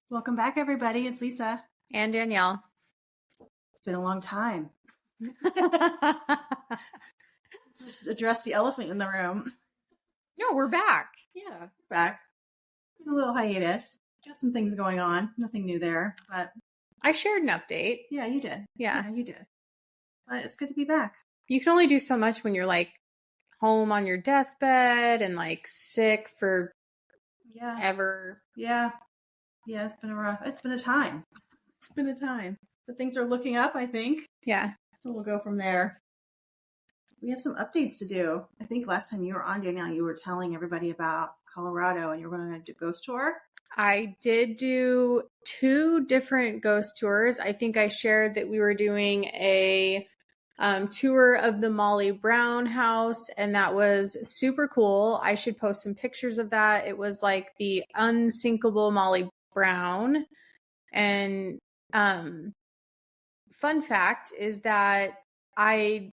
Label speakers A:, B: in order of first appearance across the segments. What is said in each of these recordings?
A: Welcome back, everybody. It's Lisa.
B: And Danielle.
A: It's been a long time. Just address the elephant in the room.
B: No, we're back.
A: Yeah, back. Been a little hiatus. Got some things going on. Nothing new there, but
B: I shared an update.
A: yeah, you did.
B: Yeah,
A: you did. But it's good to be back.
B: You can only do so much when you're like home on your deathbed and like sick for ever.
A: Yeah. It's been a time. It's been a time. But things are looking up, I think.
B: Yeah.
A: So we'll go from there. We have some updates to do. I think last time you were on, Danielle, you were telling everybody about Colorado and you were going to do a ghost tour.
B: I did do 2 different ghost tours. I think I shared that we were doing a tour of the Molly Brown house, and that was super cool. I should post some pictures of that. It was like the unsinkable Molly Brown. And fun fact is that I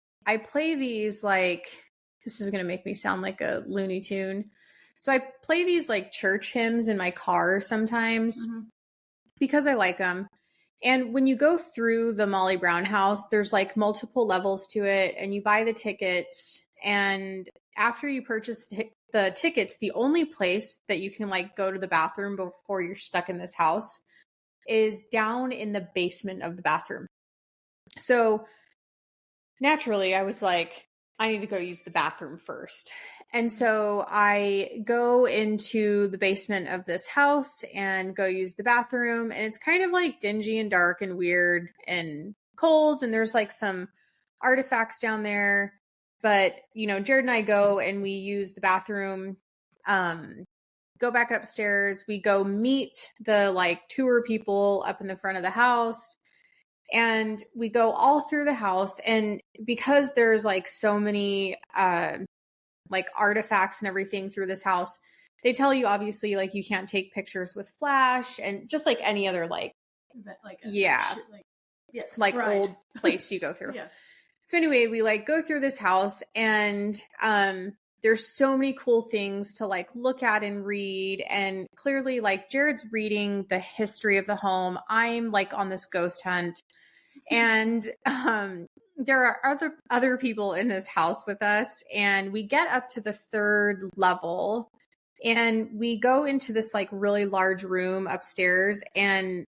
B: play these like, this is going to make me sound like a Looney Tune. So I play these like church hymns in my car sometimes because I like them. And when you go through the Molly Brown house, there's like multiple levels to it, and you buy the tickets. And after you purchase the tickets, the only place that you can like go to the bathroom before you're stuck in this house is down in the basement of the bathroom. So naturally, I was like, I need to go use the bathroom first. And so I go into the basement of this house and go use the bathroom. And it's kind of like dingy and dark and weird and cold. And there's like some artifacts down there. But, you know, Jared and I go and we use the bathroom, go back upstairs. We go meet the like tour people up in the front of the house. And we go all through the house. And because there's like so many like artifacts and everything through this house, they tell you obviously like you can't take pictures with flash, and just like any other like old place you go through. So anyway, we like go through this house, and there's so many cool things to like look at and read. And clearly like Jared's reading the history of the home. I'm like on this ghost hunt. And there are other people in this house with us, and we get up to the 3rd level, and we go into this like really large room upstairs, and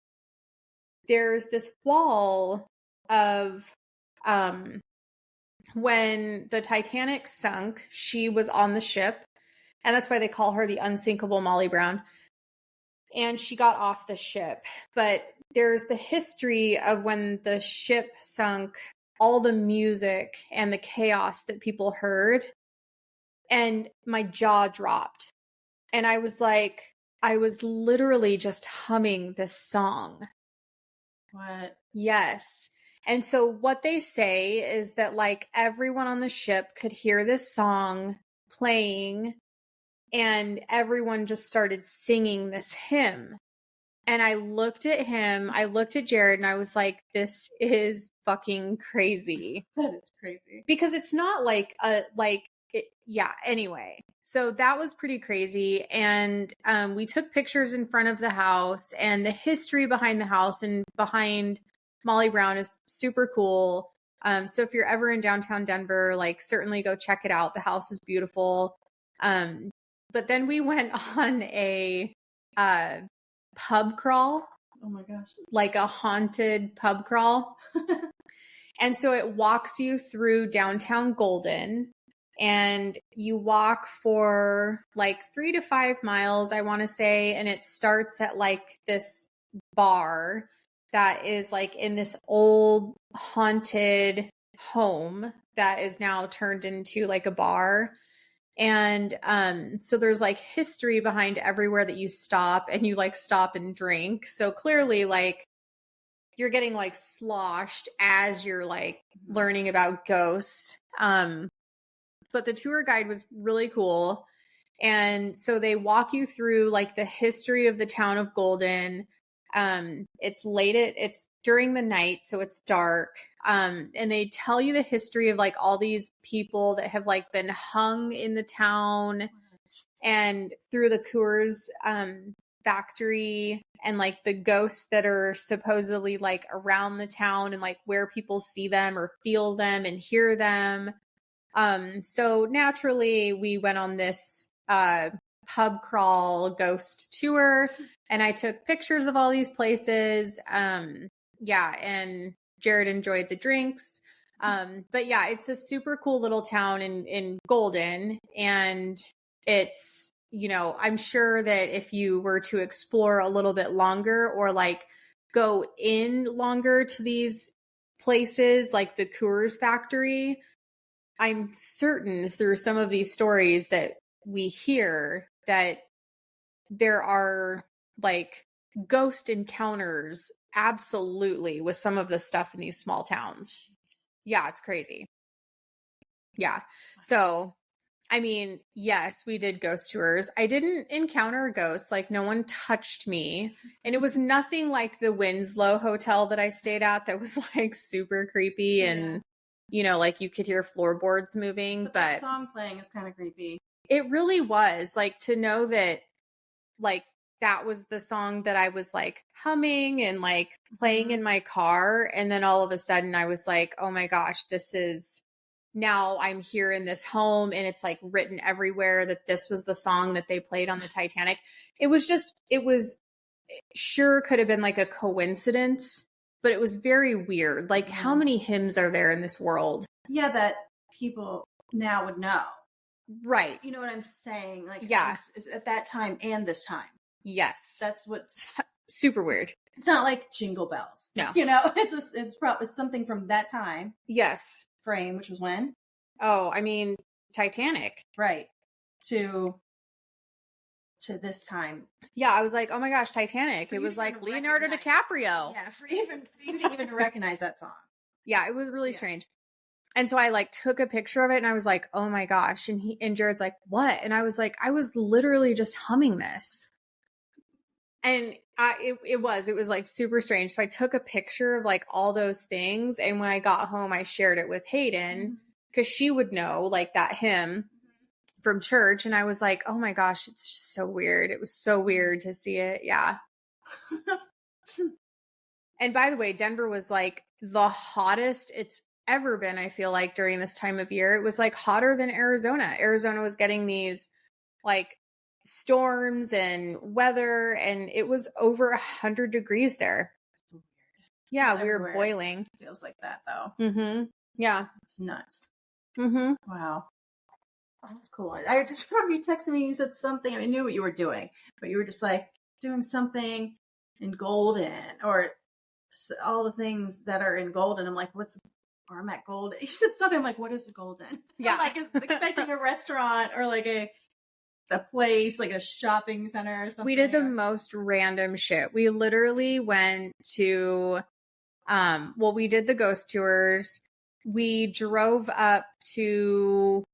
B: there's this wall of when the Titanic sunk, she was on the ship, and that's why they call her the unsinkable Molly Brown. And she got off the ship, but there's the history of when the ship sunk, all the music and the chaos that people heard. And my jaw dropped. And I was literally just humming this song.
A: What?
B: Yes. And so what they say is that like everyone on the ship could hear this song playing, and everyone just started singing this hymn. And I looked at him, I looked at Jared, and I was like, this is fucking crazy.
A: That is crazy.
B: Because it's not like anyway. So that was pretty crazy. And we took pictures in front of the house, and the history behind the house and behind Molly Brown is super cool. So if you're ever in downtown Denver, like certainly go check it out. The house is beautiful. But then we went on a pub crawl.
A: Oh my gosh.
B: Like a haunted pub crawl. And so it walks you through downtown Golden, and you walk for like 3 to 5 miles, I want to say. And it starts at like this bar that is like in this old haunted home that is now turned into like a bar. And so there's like history behind everywhere that you stop, and you like stop and drink. So clearly like you're getting like sloshed as you're like learning about ghosts. But the tour guide was really cool. And so they walk you through like the history of the town of Golden. It's during the night, so it's dark. And they tell you the history of like all these people that have like been hung in the town. And through the Coors, factory and like the ghosts that are supposedly like around the town and like where people see them or feel them and hear them. So naturally we went on this pub crawl ghost tour and I took pictures of all these places. Yeah, and Jared enjoyed the drinks. But yeah, it's a super cool little town in Golden, and it's, you know, I'm sure that if you were to explore a little bit longer or like go in longer to these places like the Coors factory, I'm certain through some of these stories that we hear that there are like ghost encounters absolutely with some of the stuff in these small towns. Yeah, it's crazy. Yeah. So, I mean, yes, we did ghost tours. I didn't encounter ghosts. Like, no one touched me. And it was nothing like the Winslow Hotel that I stayed at that was like super creepy and, you know, like you could hear floorboards moving.
A: But that song playing is kind of creepy.
B: It really was. Like, to know that, like, that was the song that I was like humming and like playing in my car. And then all of a sudden I was like, oh my gosh, this is, now I'm here in this home and it's like written everywhere that this was the song that they played on the Titanic. It was just, it was sure could have been like a coincidence, but it was very weird. Like, how many hymns are there in this world?
A: Yeah, that people now would know.
B: Right.
A: You know what I'm saying? Like,
B: yeah,
A: at that time and this time.
B: Yes.
A: That's what's
B: super weird.
A: It's not like Jingle Bells.
B: No.
A: You know, it's something from that time.
B: Yes.
A: Frame, which was when?
B: Oh, I mean, Titanic.
A: Right. To this time.
B: Yeah, I was like, oh my gosh, Titanic. It was like Leonardo DiCaprio.
A: Yeah, for you to even recognize that song.
B: Yeah, it was really strange. And so I like took a picture of it and I was like, oh my gosh. And Jared's like, what? And I was like, I was literally just humming this. And it was like super strange. So I took a picture of like all those things. And when I got home, I shared it with Hayden because she would know like that hymn from church. And I was like, oh my gosh, it's just so weird. It was so weird to see it. Yeah. And by the way, Denver was like the hottest it's ever been, I feel like, during this time of year. It was like hotter than Arizona. Arizona was getting these like storms and weather, and it was over 100 degrees there. Yeah, we were boiling.
A: It feels like that though.
B: Yeah.
A: It's nuts.
B: Wow.
A: Oh, that's cool. I just remember you texted me, you said something, I knew what you were doing, but you were just like doing something in Golden, or all the things that are in Golden. I'm like, or I'm at Golden. You said something, I'm like, what is Golden?
B: Yeah.
A: I'm like expecting a restaurant or like a place, like a shopping center or something.
B: We did the most random shit. We literally went to, we did the ghost tours. We drove up to,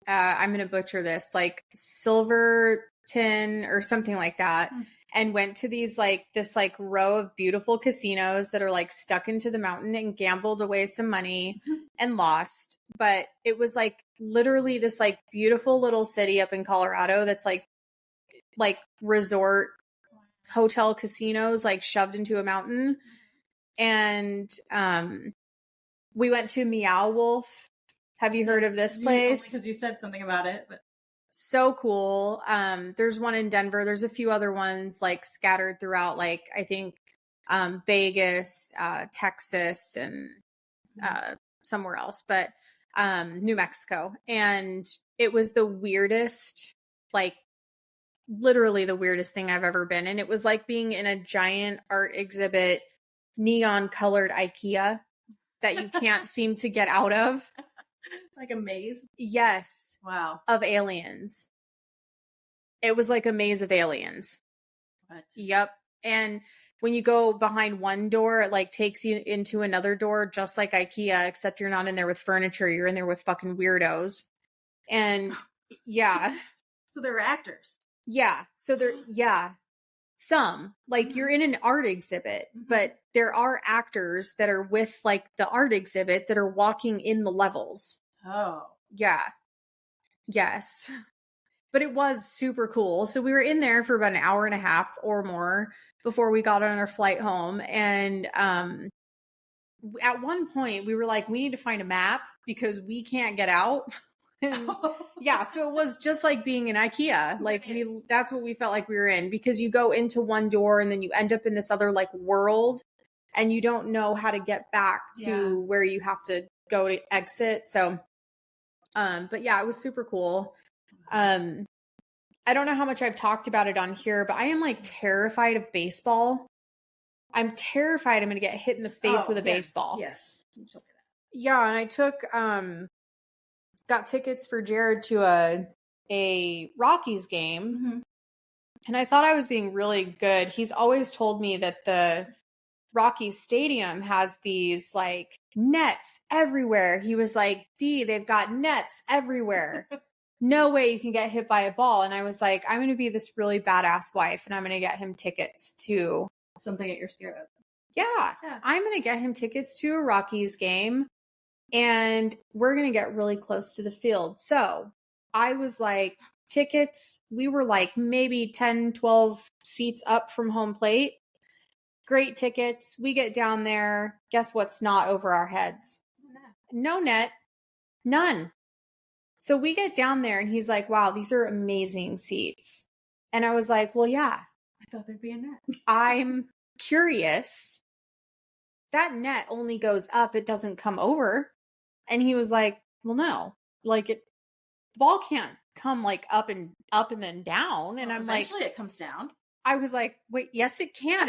B: I'm going to butcher this, like Silverton or something like that. And went to these like this like row of beautiful casinos that are like stuck into the mountain, and gambled away some money and lost. But it was like literally this like beautiful little city up in Colorado that's like resort hotel casinos like shoved into a mountain. And we went to Meow Wolf. Have you heard of this place?
A: Because you said something about it, but
B: so cool. There's one in Denver. There's a few other ones like scattered throughout, like I think Vegas, Texas, and somewhere else, but New Mexico. And it was the weirdest, like literally the weirdest thing I've ever been in. It was like being in a giant art exhibit, neon colored IKEA that you can't seem to get out of.
A: Like a maze?
B: Yes.
A: Wow.
B: Of aliens. It was like a maze of aliens.
A: What?
B: Yep. And when you go behind one door, it like takes you into another door, just like IKEA, except you're not in there with furniture. You're in there with fucking weirdos. And yeah.
A: So they're actors.
B: Yeah. So some, like you're in an art exhibit, but there are actors that are with like the art exhibit that are walking in the levels.
A: Oh.
B: Yeah. Yes. but it was super cool. So we were in there for about an hour and a half or more before we got on our flight home. And at one point we were like, we need to find a map because we can't get out. And yeah, so it was just like being in IKEA. Like that's what we felt like we were in, because you go into one door and then you end up in this other like world and you don't know how to get back to where you have to go to exit. So, but yeah, it was super cool. I don't know how much I've talked about it on here, but I am like terrified of baseball. I'm terrified I'm going to get hit in the face with a baseball.
A: Yes. You told me that.
B: Yeah. And I took, got tickets for Jared to a Rockies game.
A: Mm-hmm.
B: And I thought I was being really good. He's always told me that the Rockies stadium has these like nets everywhere. He was like, Dee, they've got nets everywhere. No way you can get hit by a ball. And I was like, I'm going to be this really badass wife and I'm going to get him tickets to
A: something that you're scared of.
B: Yeah. I'm going to get him tickets to a Rockies game and we're going to get really close to the field. So I was like, tickets, we were like maybe 10, 12 seats up from home plate. Great tickets. We get down there. Guess what's not over our heads? No net. None. So we get down there and he's like, wow, these are amazing seats. And I was like, well, yeah.
A: I thought there'd be a net.
B: I'm curious. That net only goes up. It doesn't come over. And he was like, well, no, like the ball can't come like up and then down. And I'm
A: eventually it comes down.
B: I was like, wait, yes, it can.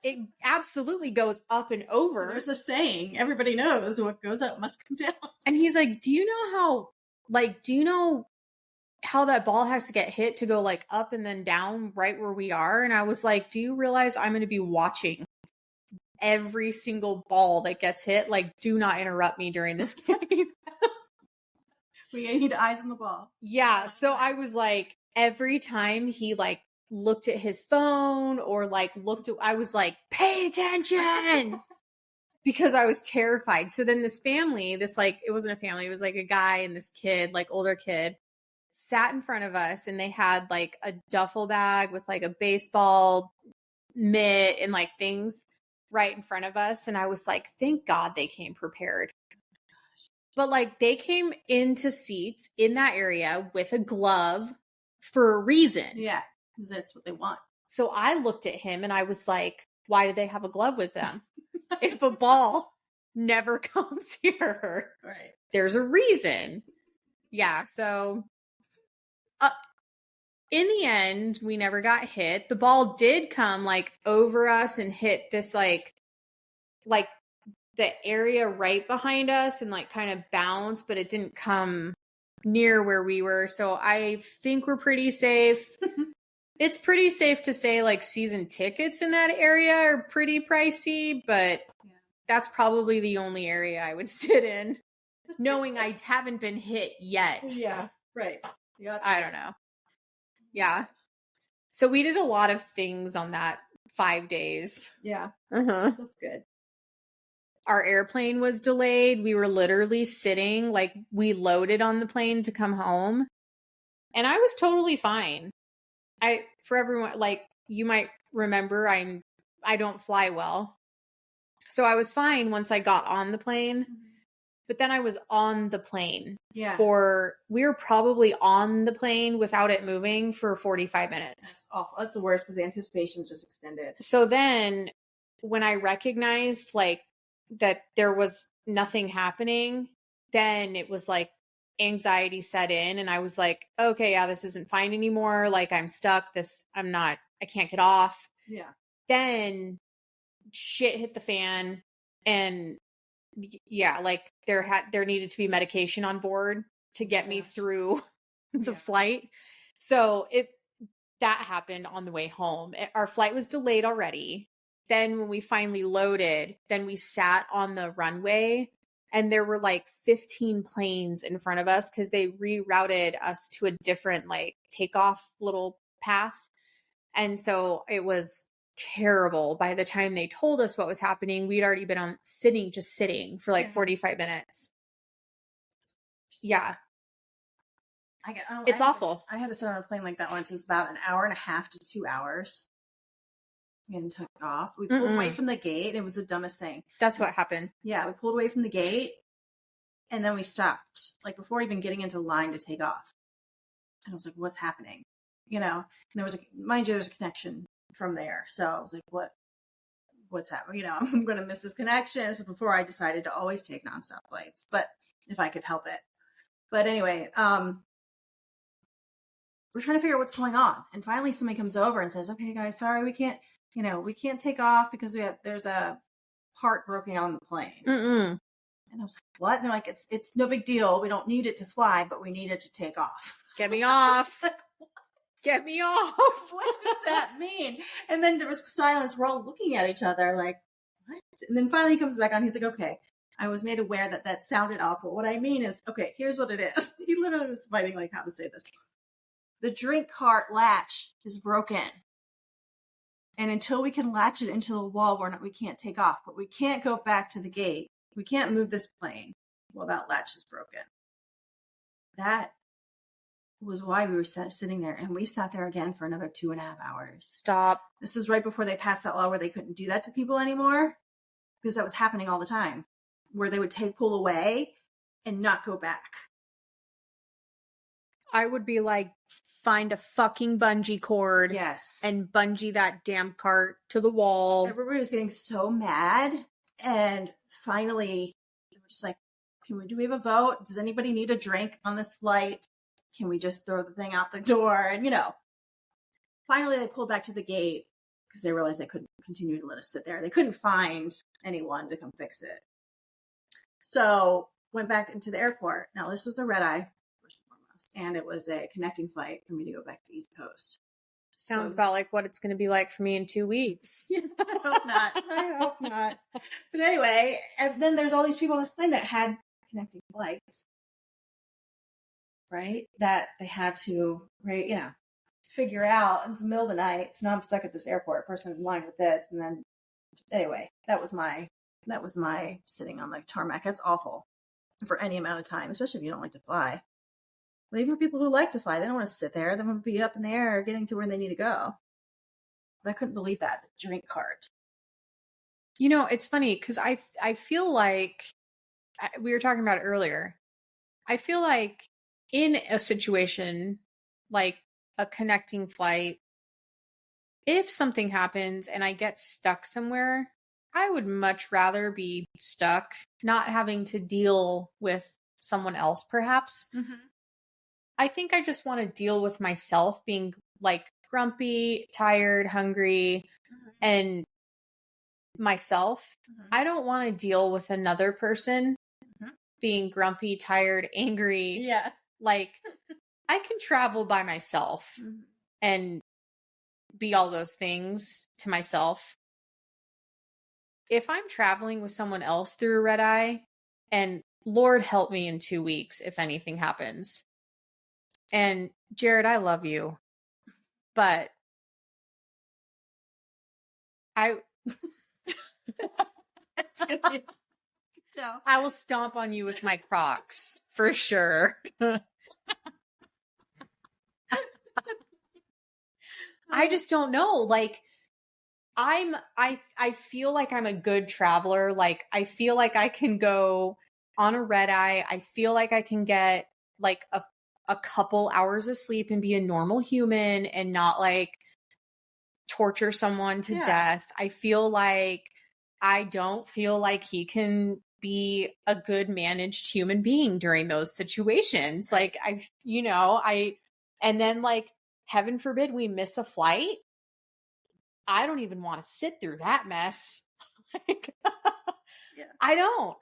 B: It absolutely goes up and over.
A: There's a saying, everybody knows what goes up must come down.
B: And he's like, do you know how that ball has to get hit to go like up and then down right where we are? And I was like, do you realize I'm going to be watching every single ball that gets hit? Like, do not interrupt me during this game.
A: We need eyes on the ball.
B: Yeah. So I was like, every time he like looked at his phone or like I was like, pay attention. Because I was terrified. So then this family, it wasn't a family, it was like a guy and this kid, like older kid, sat in front of us and they had like a duffel bag with like a baseball mitt and like things right in front of us. And I was like, thank God they came prepared. But like they came into seats in that area with a glove for a reason.
A: Yeah, because that's what they want.
B: So I looked at him and I was like, why do they have a glove with them? If a ball never comes here,
A: right?
B: There's a reason. Yeah. So in the end, we never got hit. The ball did come like over us and hit this like the area right behind us and like kind of bounce, but it didn't come near where we were. So I think we're pretty safe. It's pretty safe to say like season tickets in that area are pretty pricey, but that's probably the only area I would sit in, knowing I haven't been hit yet.
A: Yeah, right. Yeah,
B: I don't know. Yeah. So we did a lot of things on that 5 days.
A: Yeah.
B: Uh-huh.
A: That's good.
B: Our airplane was delayed. We were literally sitting, like we loaded on the plane to come home. And I was totally fine. For everyone, like you might remember, I don't fly well. So I was fine once I got on the plane. But then I was on the plane.
A: Yeah.
B: We were probably on the plane without it moving for 45 minutes.
A: That's awful. That's the worst because the anticipation's just extended.
B: So then when I recognized like that there was nothing happening, then it was like anxiety set in and I was like, okay, yeah, this isn't fine anymore. Like I'm stuck. I can't get off.
A: Yeah.
B: Then shit hit the fan and yeah, like there needed to be medication on board to get me through the flight. So that happened on the way home. Our flight was delayed already. Then when we finally loaded, then we sat on the runway and there were like 15 planes in front of us because they rerouted us to a different like takeoff little path. And so it was terrible. By the time they told us what was happening, we'd already been just sitting for like 45 minutes. Yeah. It's awful.
A: I had to sit on a plane like that once. It was about an hour and a half to 2 hours. And took off. We pulled away from the gate. It was the dumbest thing.
B: That's what happened.
A: Yeah, we pulled away from the gate, and then we stopped, like before even getting into line to take off. And I was like, "What's happening?" You know. And there was mind you, there's a connection from there. So I was like, "What's happening?" You know, I'm going to miss this connection. This is before I decided to always take nonstop flights, but if I could help it. But anyway, we're trying to figure out what's going on, and finally somebody comes over and says, "Okay, guys, sorry, we can't take off because there's a part broken on the plane."
B: Mm-mm.
A: And I was like, "What?" And they're like, "It's no big deal. We don't need it to fly, but we need it to take off."
B: Get me off. Get me off.
A: What does that mean? And then there was silence. We're all looking at each other like, what? And then finally he comes back on. He's like, "Okay, I was made aware that sounded awful. What I mean is, okay, here's what it is." He literally was fighting like how to say this. The drink cart latch is broken. And until we can latch it into the wall, we can't take off. But we can't go back to the gate. We can't move this plane while that latch is broken. That was why we were sitting there. And we sat there again for another 2.5 hours.
B: Stop.
A: This was right before they passed that law where they couldn't do that to people anymore. Because that was happening all the time. Where they would pull away and not go back.
B: I would be like, find a fucking bungee cord.
A: Yes.
B: And bungee that damn cart to the wall.
A: Everybody was getting so mad. And finally, they were just like, do we have a vote? Does anybody need a drink on this flight? Can we just throw the thing out the door? And, finally they pulled back to the gate because they realized they couldn't continue to let us sit there. They couldn't find anyone to come fix it. So went back into the airport. Now, this was a red eye, first and foremost, and it was a connecting flight for me to go back to East Coast.
B: Sounds about like what it's going to be like for me in 2 weeks.
A: Yeah, I hope not. But anyway, and then there's all these people on this plane that had connecting flights, right? That they had to, figure out. It's the middle of the night. So now I'm stuck at this airport, first in line with this. And then, anyway, that was my sitting on the tarmac. That's awful for any amount of time, especially if you don't like to fly. But even for people who like to fly, they don't want to sit there. They want to be up in the air getting to where they need to go. But I couldn't believe that, the drink cart.
B: It's funny because I feel like, we were talking about it earlier, I feel like in a situation like a connecting flight, if something happens and I get stuck somewhere, I would much rather be stuck, not having to deal with someone else, perhaps. Mm-hmm. I think I just want to deal with myself being like grumpy, tired, hungry, and myself. Mm-hmm. I don't want to deal with another person being grumpy, tired, angry.
A: Yeah.
B: Like, I can travel by myself and be all those things to myself. If I'm traveling with someone else through a red eye, and Lord help me in 2 weeks if anything happens. And Jared, I love you, but I will stomp on you with my Crocs for sure. I just don't know. Like, I feel like I'm a good traveler. Like, I feel like I can go on a red eye. I feel like I can get like a couple hours of sleep and be a normal human and not like torture someone to death. I feel like I don't feel like he can be a good managed human being during those situations. Like, and then like, heaven forbid we miss a flight. I don't even want to sit through that mess. Like, I don't.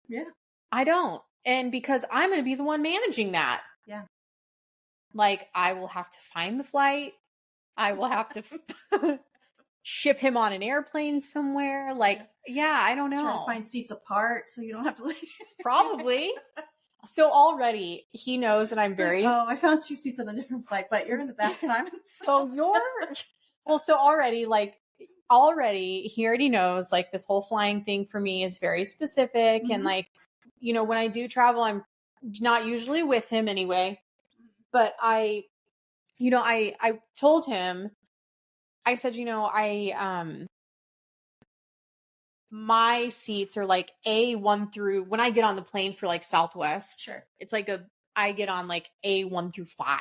A: Yeah.
B: I don't. And because I'm going to be the one managing that.
A: Yeah.
B: Like, I will have to find the flight. I will have to ship him on an airplane somewhere. Like, I don't know.
A: Try to find seats apart so you don't have to leave.
B: Probably. So already he knows that I'm very...
A: Oh, I found 2 seats on a different flight, but you're in the back and I'm in the
B: So you're... Well, so already he already knows, like, this whole flying thing for me is very specific. And like, when I do travel, I'm not usually with him anyway. But I told him, I said, my seats are like A1 through, when I get on the plane for like Southwest,
A: Sure.
B: it's like I get on like A1 through 5,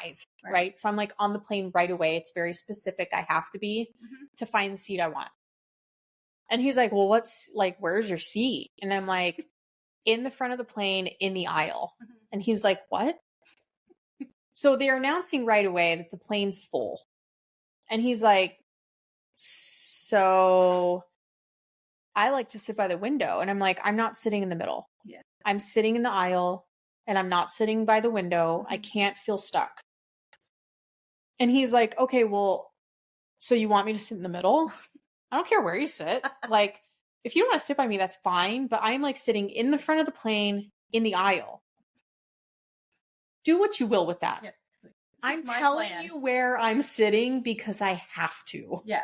B: right? So I'm like on the plane right away. It's very specific. I have to be to find the seat I want. And he's like, well, where's your seat? And I'm like, in the front of the plane, in the aisle. And he's like, what? So they're announcing right away that the plane's full. And he's like, so I like to sit by the window. And I'm like, I'm not sitting in the middle.
A: Yeah.
B: I'm sitting in the aisle and I'm not sitting by the window. I can't feel stuck. And he's like, okay, well, so you want me to sit in the middle? I don't care where you sit. Like, if you don't want to sit by me, that's fine. But I'm like sitting in the front of the plane in the aisle. Do what you will with that.
A: Yeah.
B: I'm telling you where I'm sitting because I have to.
A: Yeah.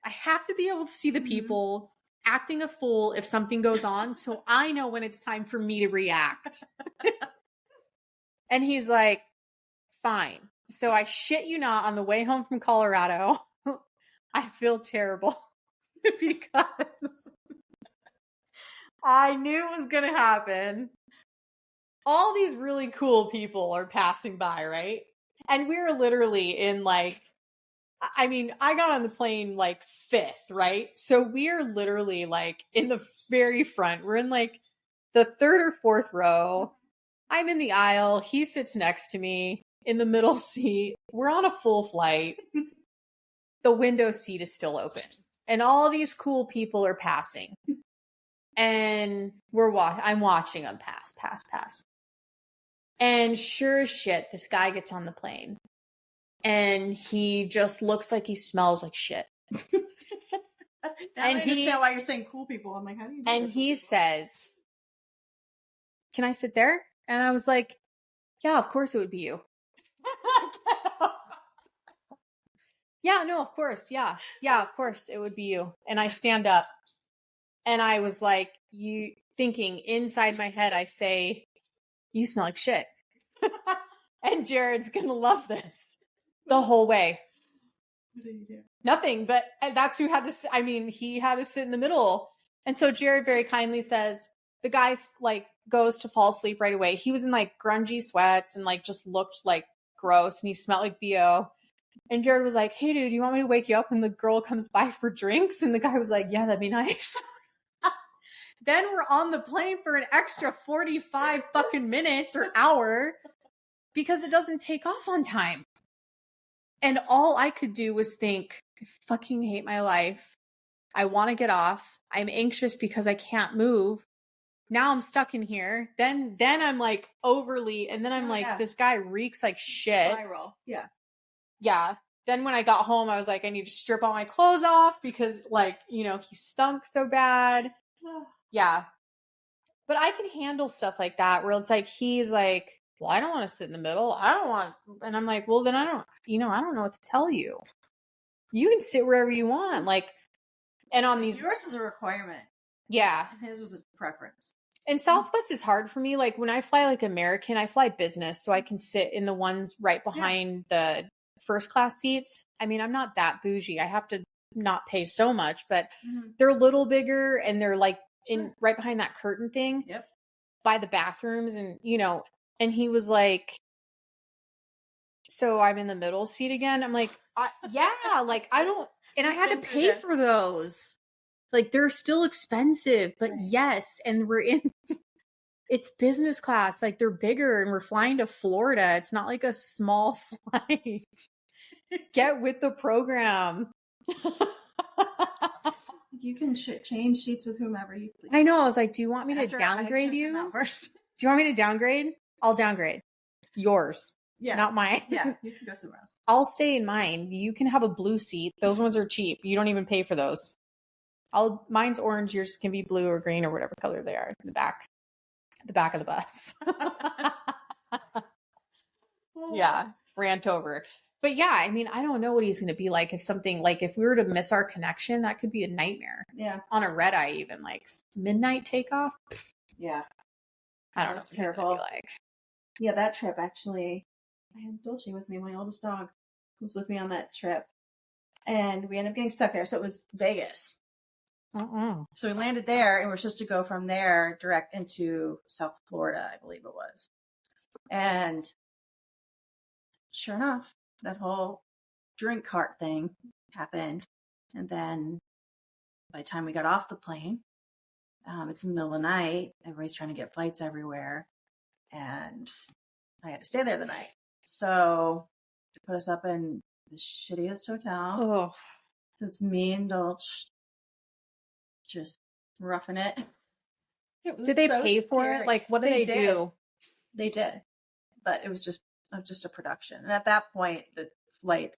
B: I have to be able to see the people acting a fool if something goes on, so I know when it's time for me to react. And he's like, fine. So I shit you not, on the way home from Colorado, I feel terrible because I knew it was going to happen. All these really cool people are passing by, right? And we were literally in like, I mean, I got on the plane like 5th, right? So we're literally like in the very front. We're in like the 3rd or 4th row. I'm in the aisle. He sits next to me in the middle seat. We're on a full flight. The window seat is still open. And all these cool people are passing. And I'm watching them pass. And sure as shit, this guy gets on the plane. And he just looks like he smells like shit.
A: Now I understand why you're saying cool people. I'm like, how do you know?
B: And he says, can I sit there? And I was like, yeah, of course it would be you. Yeah, no, of course. Yeah, of course it would be you. And I stand up and I was like, thinking inside my head, I say, you smell like shit. And Jared's going to love this the whole way.
A: What did you do?
B: Nothing, but that's who had to, he had to sit in the middle. And so Jared very kindly says, the guy like goes to fall asleep right away. He was in like grungy sweats and like just looked like gross and he smelled like BO. And Jared was like, hey dude, you want me to wake you up when the girl comes by for drinks? And the guy was like, yeah, that'd be nice. Then we're on the plane for an extra 45 fucking minutes or hour because it doesn't take off on time. And all I could do was think, I fucking hate my life. I want to get off. I'm anxious because I can't move. Now I'm stuck in here. Then I'm like overly, and then I'm this guy reeks like shit.
A: Viral. Yeah.
B: Yeah. Then when I got home, I was like, I need to strip all my clothes off because he stunk so bad. Yeah. But I can handle stuff like that where it's like, he's like, well, I don't want to sit in the middle. And I'm like, well, then I don't know what to tell you. You can sit wherever you want. And on these.
A: Yours is a requirement.
B: Yeah.
A: And his was a preference.
B: And Southwest is hard for me. Like when I fly like American, I fly business, so I can sit in the ones right behind the first class seats. I mean, I'm not that bougie. I have to not pay so much, but they're a little bigger and they're like in right behind that curtain thing by the bathrooms. And, and he was like, so I'm in the middle seat again. I'm like, yeah, like I don't, and I had to pay for those. Like they're still expensive, but yes. And we're in, it's business class. Like they're bigger and we're flying to Florida. It's not like a small flight. Get with the program.
A: You can change sheets with whomever you please.
B: I know. I was like, do you want me to downgrade you?
A: First.
B: Do you want me to downgrade? I'll downgrade. Yours.
A: Yeah.
B: Not mine.
A: Yeah. You can go somewhere else.
B: I'll stay in mine. You can have a blue seat. Those ones are cheap. You don't even pay for those. Mine's orange. Yours can be blue or green or whatever color they are in the back of the bus. Yeah. Rant over. But yeah, I mean, I don't know what he's going to be like if we were to miss our connection, that could be a nightmare.
A: Yeah.
B: On a red eye, even like midnight takeoff.
A: Yeah.
B: I don't know.
A: That's terrible.
B: Like.
A: Yeah, that trip actually, I had Dolce with me. My oldest dog was with me on that trip. And we ended up getting stuck there. So it was Vegas. So we landed there and we're supposed to go from there direct into South Florida, I believe it was. And sure enough, that whole drink cart thing happened. And then by the time we got off the plane, it's in the middle of the night. Everybody's trying to get flights everywhere. And I had to stay there the night. So they put us up in the shittiest hotel.
B: Oh.
A: So it's me and Dolce just roughing it.
B: Did they pay for it? Like, what did they do?
A: They did. But it was just a production. And at that point, the flight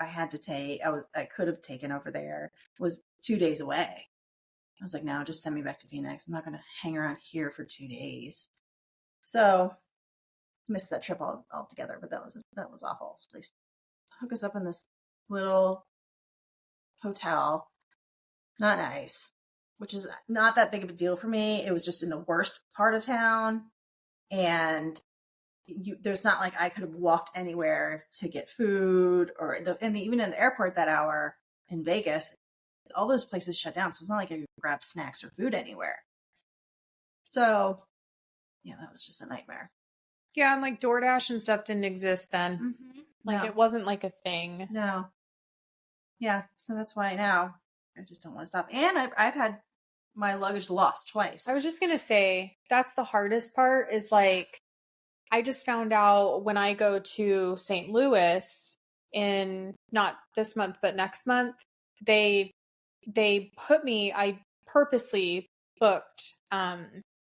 A: I had to take, I could have taken over there, was 2 days away. I was like, no, just send me back to Phoenix. I'm not going to hang around here for 2 days. So missed that trip altogether, but that was awful. So they hook us up in this little hotel. Not nice, which is not that big of a deal for me. It was just in the worst part of town. And there's not like I could have walked anywhere to get food even in the airport that hour in Vegas, all those places shut down. So it's not like I could grab snacks or food anywhere. So yeah, that was just a nightmare.
B: Yeah. And like DoorDash and stuff didn't exist then.
A: Mm-hmm.
B: Like it wasn't like a thing.
A: No. Yeah. So that's why now I just don't want to stop. And I've had my luggage lost twice.
B: I was just going to say, that's the hardest part is like, I just found out when I go to St. Louis in not this month, but next month, I purposely booked,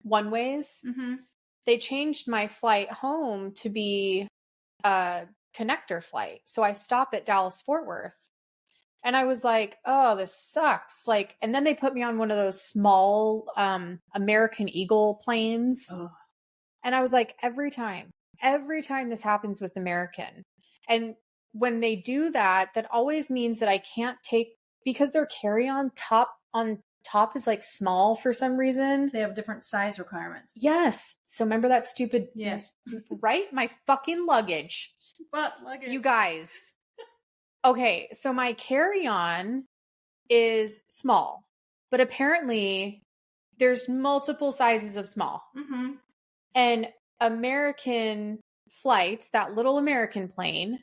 B: one ways.
A: Mm-hmm.
B: They changed my flight home to be a connector flight. So I stop at Dallas Fort Worth. And I was like, oh, this sucks. Like, and then they put me on one of those small, American Eagle planes.
A: Oh.
B: And I was like, every time this happens with American. And when they do that, that always means that I can't take, because their carry-on on top is like small for some reason.
A: They have different size requirements.
B: Yes. So remember that stupid,
A: yes,
B: right? My fucking luggage.
A: But luggage.
B: You guys. Okay. So my carry-on is small, but apparently there's multiple sizes of small.
A: Mm-hmm.
B: And American flights, that little American plane,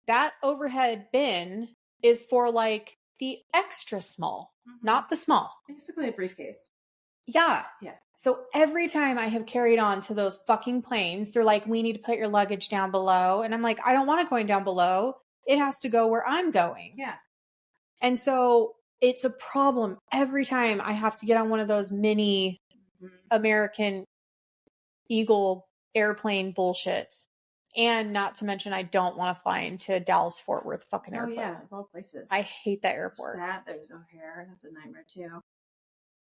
B: that overhead bin is for like the extra small, not the small.
A: Basically a briefcase.
B: Yeah.
A: Yeah.
B: So every time I have carried on to those fucking planes, they're like, we need to put your luggage down below. And I'm like, I don't want it going down below. It has to go where I'm going.
A: Yeah.
B: And so it's a problem every time I have to get on one of those mini American Eagle airplane bullshits. And not to mention, I don't want to fly into Dallas Fort Worth fucking airport.
A: Oh yeah, of all places.
B: I hate that airport.
A: There's O'Hare. That's a nightmare too.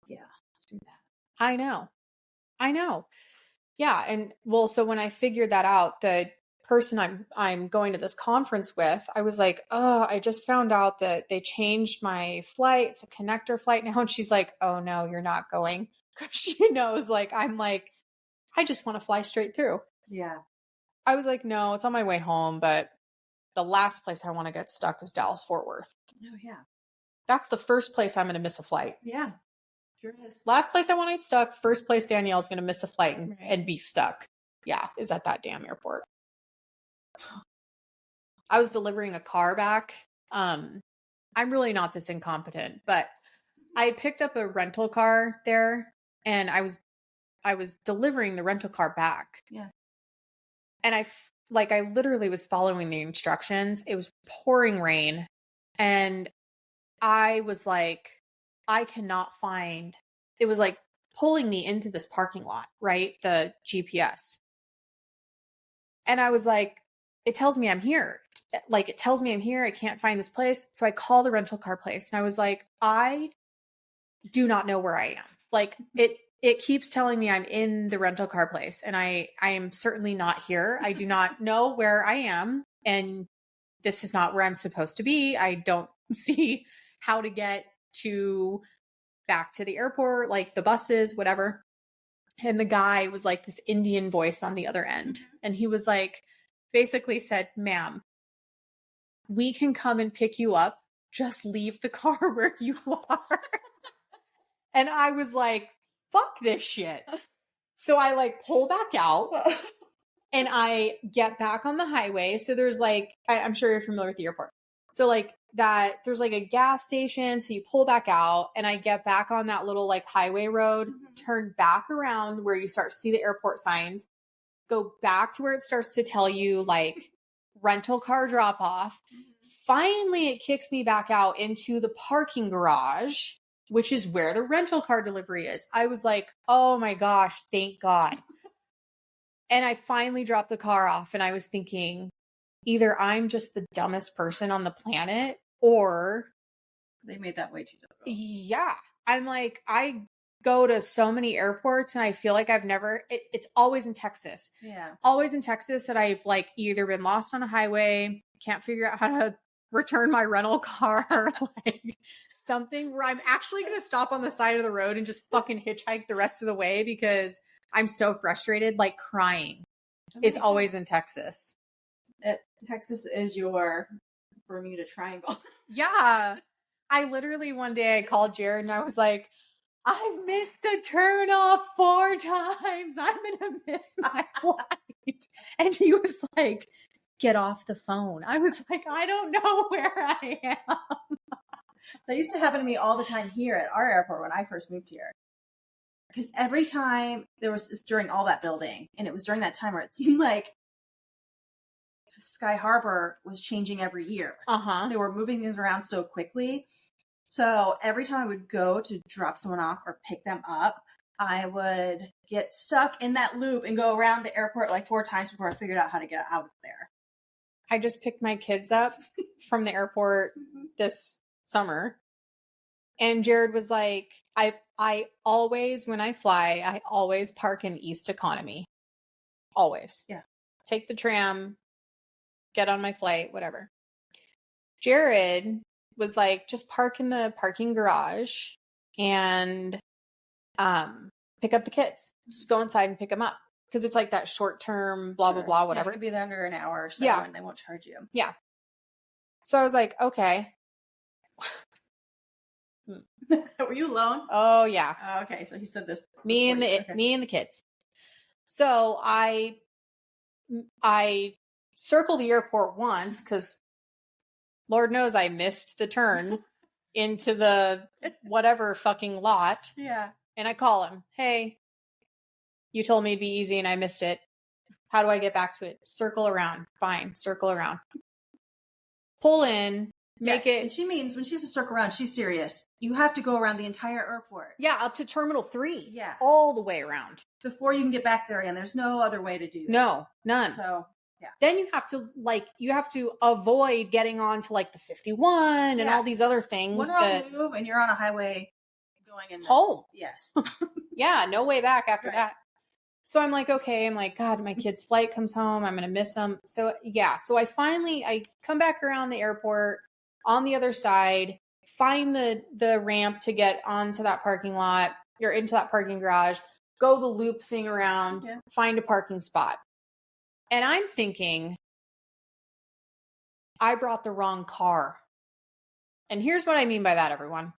A: Yeah, screw that.
B: I know. Yeah, and well, so when I figured that out, the person I'm going to this conference with, I was like, oh, I just found out that they changed my flight. It's a connector flight now. And she's like, oh no, you're not going. Because she knows, like, I'm like, I just want to fly straight through.
A: Yeah.
B: I was like, no, it's on my way home, but the last place I want to get stuck is Dallas Fort Worth.
A: Oh yeah.
B: That's the first place I'm going to miss a flight.
A: Yeah. Sure is.
B: Last place I want to get stuck, first place Danielle's going to miss a flight and be stuck. Yeah, is at that damn airport. I was delivering a car back. I'm really not this incompetent, but I picked up a rental car there and I was delivering the rental car back.
A: Yeah.
B: And I literally was following the instructions. It was pouring rain. And I was like, I cannot find, it was like pulling me into this parking lot, right? The GPS. And I was like, it tells me I'm here. Like, it tells me I'm here. I can't find this place. So I call the rental car place and I was like, I do not know where I am. Like, it keeps telling me I'm in the rental car place and I am certainly not here. I do not know where I am. And this is not where I'm supposed to be. I don't see how to get back to the airport, like the buses, whatever. And the guy was like this Indian voice on the other end.
A: Mm-hmm.
B: And he was like, basically said, ma'am, we can come and pick you up. Just leave the car where you are. And I was like, fuck this shit. So I like pull back out and I get back on the highway. So there's like, I'm sure you're familiar with the airport. So like that, there's like a gas station. So you pull back out and I get back on that little like highway road, turn back around where you start to see the airport signs, go back to where it starts to tell you like rental car drop off. Finally, it kicks me back out into the parking garage, which is where the rental car delivery is. I was like, oh my gosh, thank God. And I finally dropped the car off and I was thinking, either I'm just the dumbest person on the planet or
A: they made that way too difficult.
B: Yeah. I'm like, I go to so many airports and I feel like I've never, it's always in Texas.
A: Yeah.
B: Always in Texas that I've like either been lost on a highway, can't figure out how to return my rental car, like something where I'm actually going to stop on the side of the road and just fucking hitchhike the rest of the way because I'm so frustrated, like crying is always in Texas.
A: Texas is your Bermuda Triangle.
B: Yeah. I literally one day I called Jared and I was like, I've missed the turn off 4 times. I'm going to miss my flight. And he was like, get off the phone. I was like, I don't know where I am.
A: That used to happen to me all the time here at our airport when I first moved here. Because every time it's during all that building, and it was during that time where it seemed like Sky Harbor was changing every year.
B: Uh-huh.
A: They were moving things around so quickly. So every time I would go to drop someone off or pick them up, I would get stuck in that loop and go around the airport like 4 times before I figured out how to get out of there.
B: I just picked my kids up from the airport this summer. And Jared was like, I always, when I fly, I always park in East Economy. Always.
A: Yeah. Take
B: the tram, get on my flight, whatever. Jared was like, just park in the parking garage and pick up the kids. Just go inside and pick them up. Because it's like that short term, blah, blah, blah, whatever.
A: Yeah, it could be there under an hour or so and they won't charge you.
B: Yeah. So I was like, okay.
A: Were you alone?
B: Oh, yeah.
A: Oh, okay. So he said this.
B: Me and the kids. So I circled the airport once because Lord knows I missed the turn into the whatever fucking lot.
A: Yeah.
B: And I call him, hey, you told me it'd be easy and I missed it. How do I get back to it? Circle around. Fine. Circle around. Pull in. Make it.
A: And she means when she says circle around, she's serious. You have to go around the entire airport.
B: Yeah, up to Terminal 3.
A: Yeah.
B: All the way around.
A: Before you can get back there again. There's no other way to do that.
B: No, none.
A: So, yeah.
B: Then you have to avoid getting on to like the 51 and all these other things.
A: When that move and you're on a highway going in
B: home.
A: Yes.
B: Yeah, no way back after that. So I'm like, okay, I'm like, God, my kid's flight comes home. I'm going to miss them. So yeah, so I come back around the airport on the other side, find the ramp to get onto that parking lot or into that parking garage, go the loop thing around, find a parking spot. And I'm thinking, I brought the wrong car. And here's what I mean by that, everyone.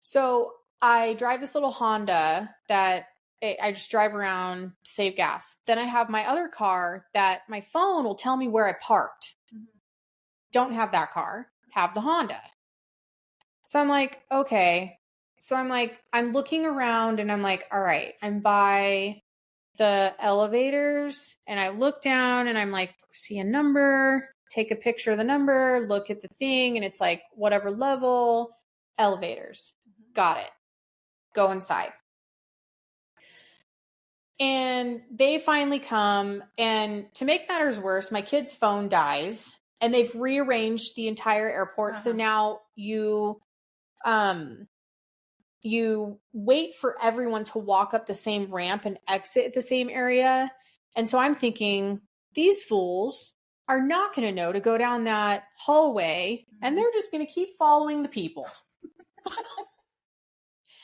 B: So I drive this little Honda that I just drive around to save gas. Then I have my other car that my phone will tell me where I parked. Mm-hmm. Don't have that car. Have the Honda. So I'm like, okay. So I'm looking around and I'm like, all right, I'm by the elevators and I look down and I'm like, see a number, take a picture of the number, look at the thing. And it's like, whatever level, elevators. Mm-hmm. Got it. Go inside. And they finally come. And to make matters worse, my kid's phone dies. And they've rearranged the entire airport. Uh-huh. So now you wait for everyone to walk up the same ramp and exit the same area. And so I'm thinking, these fools are not going to know to go down that hallway. And they're just going to keep following the people.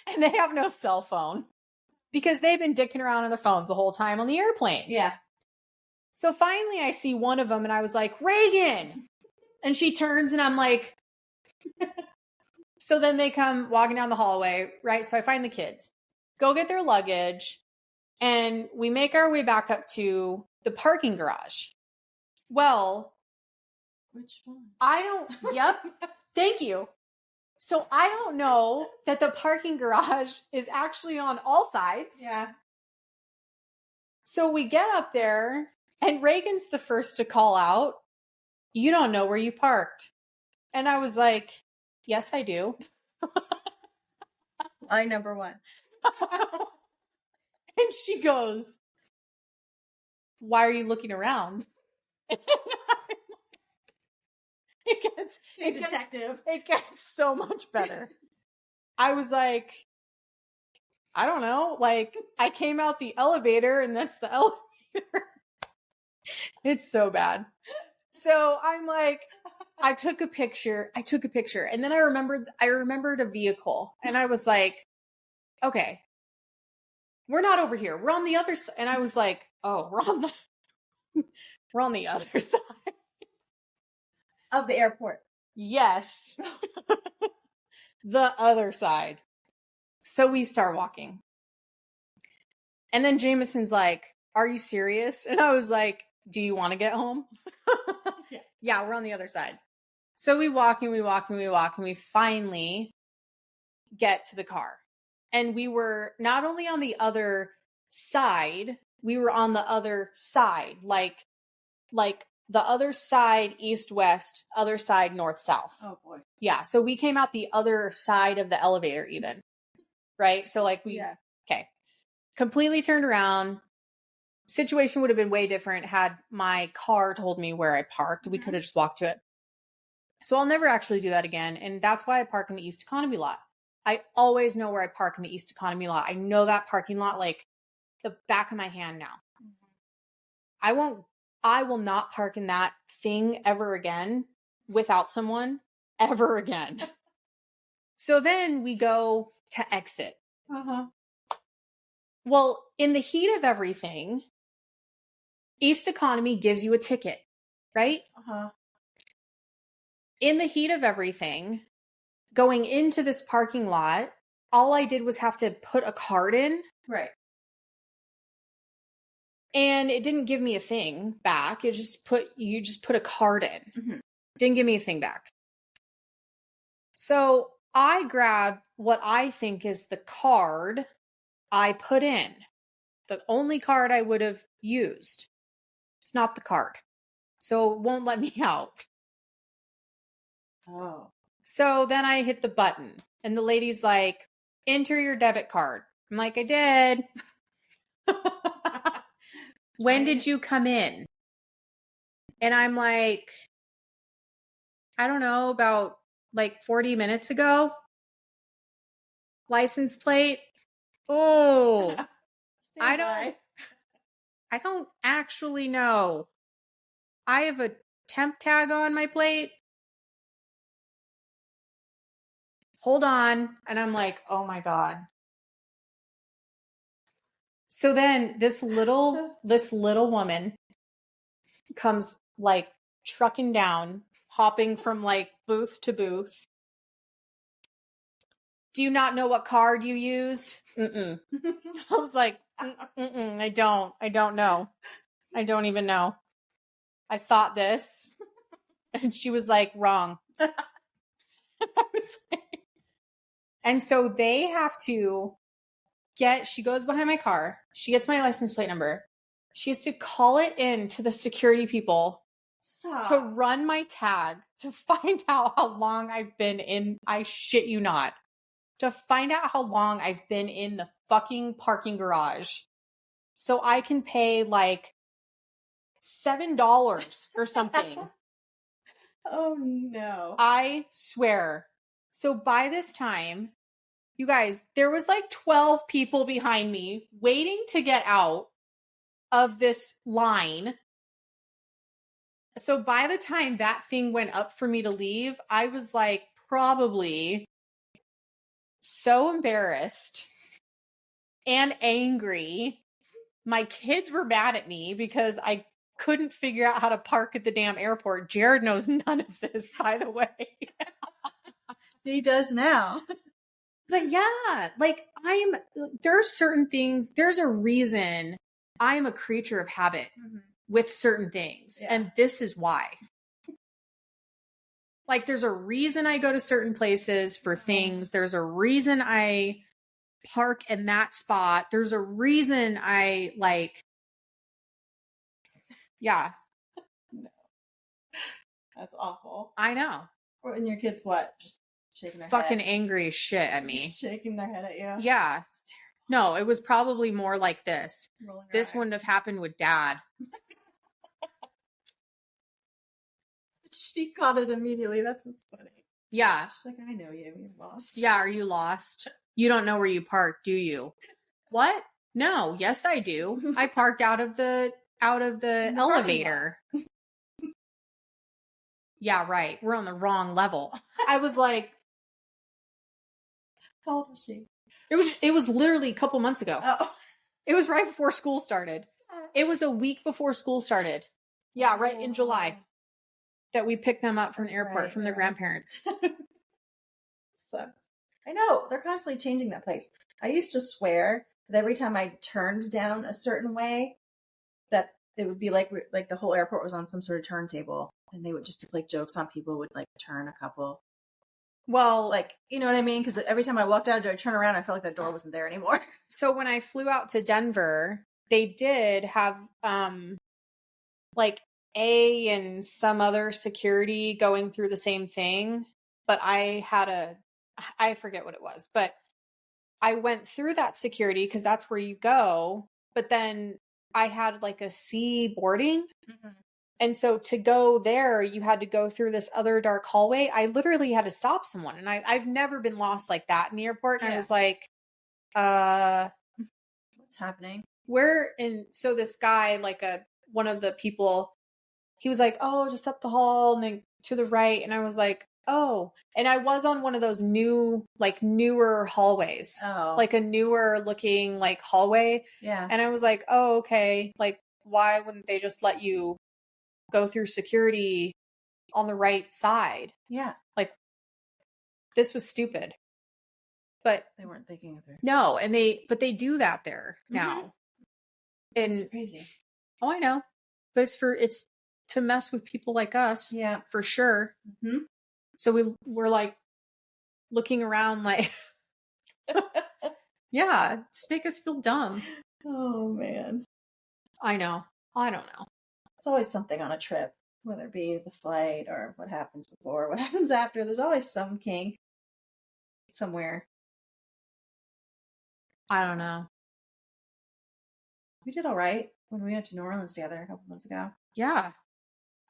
B: And they have no cell phone. because they've been dicking around on their phones the whole time on the airplane.
A: Yeah.
B: So finally I see one of them and I was like, Reagan. And she turns and I'm like, so then they come walking down the hallway, right? So I find the kids, go get their luggage, and we make our way back up to the parking garage. Well,
A: Which one?
B: Yep. Thank you. So I don't know that the parking garage is actually on all sides.
A: Yeah.
B: So we get up there and Reagan's the first to call out, you don't know where you parked. And I was like, yes, I do.
A: Lie number one.
B: And she goes, why are you looking around? It gets so much better. I was like, I don't know. Like, I came out the elevator and that's the elevator. It's so bad. So I'm like, I took a picture. And then I remembered a vehicle. And I was like, okay, we're not over here. We're on the other side. And I was like, oh, we're on the other side.
A: Of the airport.
B: Yes. The other side. So we start walking. And then Jameson's like, are you serious? And I was like, do you want to get home? Yeah, we're on the other side. So we walk and we finally get to the car. And we were not only on the other side, we were on the other side, like the other side, east, west, other side, north, south.
A: Oh boy.
B: Yeah. So we came out the other side of the elevator even. Right. So like okay. Completely turned around. Situation would have been way different had my car told me where I parked. We could have just walked to it. So I'll never actually do that again. And that's why I park in the East Economy lot. I always know where I park in the East Economy lot. I know that parking lot like the back of my hand now. I will not park in that thing ever again without someone ever again. So then we go to exit. Well, in the heat of everything, East Economy gives you a ticket, right? In the heat of everything, going into this parking lot, all I did was have to put a card in.
A: Right.
B: And it didn't give me a thing back. You just put a card in. Didn't give me a thing back. So I grabbed what I think is the card I put in. The only card I would have used. It's not the card. So it won't let me out.
A: Oh.
B: So then I hit the button and the lady's like, enter your debit card. I'm like, I did. When did you come in? And I'm like, I don't know, about like 40 minutes ago. License plate. Oh, I don't actually know. I have a temp tag on my plate. Hold on. And I'm like, oh my God. So then this little woman comes like trucking down, hopping from like booth to booth. Do you not know what card you used? I was like, I don't know. I don't even know. I thought this. And she was like, wrong. And so they have to she goes behind my car. She gets my license plate number. She has to call it in to the security people to run my tag to find out how long I've been in. I shit you not. To find out how long I've been in the fucking parking garage. So I can pay like $7 or something.
A: Oh no.
B: I swear. So by this time, you guys, there was like 12 people behind me waiting to get out of this line. So by the time that thing went up for me to leave, I was like probably so embarrassed and angry. My kids were mad at me because I couldn't figure out how to park at the damn airport. Jared knows none of this, by the way.
A: He does now.
B: But yeah, like there's certain things, there's a reason I'm a creature of habit with certain things. Yeah. And this is why. Like, there's a reason I go to certain places for things. There's a reason I park in that spot. There's a reason I yeah.
A: No. That's awful.
B: I know.
A: And your kids what? Just shaking their
B: fucking
A: head.
B: Angry as shit at me.
A: Just shaking their head at you.
B: Yeah.
A: It's terrible.
B: No, it was probably more like this. This wouldn't have happened with Dad.
A: She caught it immediately. That's what's funny.
B: Yeah.
A: She's like, I know you. You're lost.
B: Yeah, are you lost? You don't know where you park, do you? What? No. Yes, I do. I parked out of the elevator. Yeah, right. We're on the wrong level. I was like,
A: how old was she?
B: It was literally a couple months ago.
A: Oh.
B: It was right before school started. It was a week before school started. Yeah, right in July. That we picked them up from the airport from their grandparents.
A: Sucks. I know. They're constantly changing that place. I used to swear that every time I turned down a certain way, that it would be like the whole airport was on some sort of turntable, and they would just like jokes on people would like turn a couple.
B: Well,
A: like, you know what I mean? Because every time I walked out, I'd turn around, I felt like that door wasn't there anymore.
B: So when I flew out to Denver, they did have like and some other security going through the same thing, but I forget what it was, but I went through that security because that's where you go, but then I had like a C boarding. Mm-hmm. And so to go there, you had to go through this other dark hallway. I literally had to stop someone, and I've never been lost like that in the airport. And I was like,
A: what's happening?
B: So this guy, one of the people, he was like, oh, just up the hall and then to the right. And I was like, oh, and I was on one of those newer hallways, like a newer looking like hallway.
A: Yeah.
B: And I was like, oh, okay. Like, why wouldn't they just let you go through security on the right side?
A: Yeah.
B: Like, this was stupid. But
A: they weren't thinking of it.
B: No, and they do that there now. And
A: it's crazy.
B: Oh, I know. But it's to mess with people like us.
A: Yeah.
B: For sure.
A: Mm-hmm.
B: So we're like looking around like yeah, just make us feel dumb.
A: Oh man.
B: I know. I don't know.
A: It's always something on a trip, whether it be the flight or what happens before, what happens after. There's always some kink somewhere.
B: I don't know.
A: We did all right when we went to New Orleans together a couple months ago.
B: Yeah.